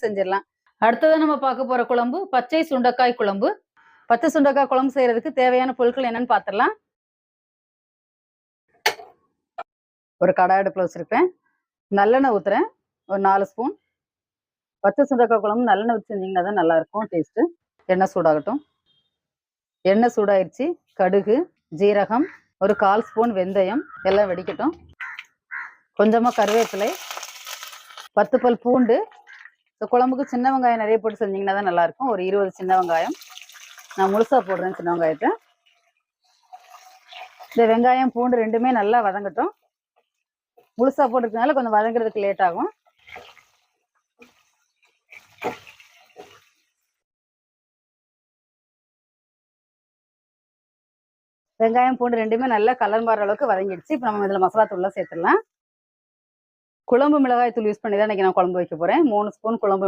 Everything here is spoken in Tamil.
செஞ்சிடலாம். அடுத்ததான் நம்ம பார்க்க போற குழம்பு பச்சை சுண்டைக்காய் குழம்பு. பச்சை சுண்டைக்காய் குழம்பு செய்யறதுக்கு தேவையான பொருட்கள் என்னன்னு பார்த்துடலாம். ஒரு கடாய் அடுப்புல வச்சிருக்கேன். நல்லெண்ணெய் ஊத்துறேன். ஒரு 4 ஸ்பூன். பச்சை சுண்டைக்காய் குழம்பு நல்லெண்ணெய் ஊத்தி செஞ்சீங்கன்னா தான் நல்லா இருக்கும் டேஸ்ட். எண்ணெய் சூடாகட்டும். எண்ணெய் சூடாயிருச்சு. கடுகு, ஜீரகம், ஒரு 1/4 ஸ்பூன் வெந்தயம் எல்லாம் வெடிக்கட்டும். கொஞ்சமா கருவேப்பிலை, 10 பல் பூண்டு. இந்த குழம்புக்கு சின்ன வெங்காயம் நிறைய போட்டு செஞ்சீங்கன்னா தான் நல்லா இருக்கும். ஒரு 20 சின்ன வெங்காயம். நான் முழுசா போடுறேன் சின்ன வெங்காயத்தை. இந்த வெங்காயம் பூண்டு ரெண்டுமே நல்லா வதங்கட்டும். முழுசா போட்டுறதுனால கொஞ்சம் வதங்குறதுக்கு லேட் ஆகும். வெங்காயம் பூண்டு ரெண்டுமே நல்லா கலர் மாற அளவுக்கு வதங்கிடுச்சு. இப்போ நம்ம இதில் மசாலா தூள்லாம் சேர்த்துடலாம். குழம்பு மிளகாய் தூள் யூஸ் பண்ணி தான் இன்னைக்கு நான் குழம்பு வைக்க போறேன். 3 ஸ்பூன் குழம்பு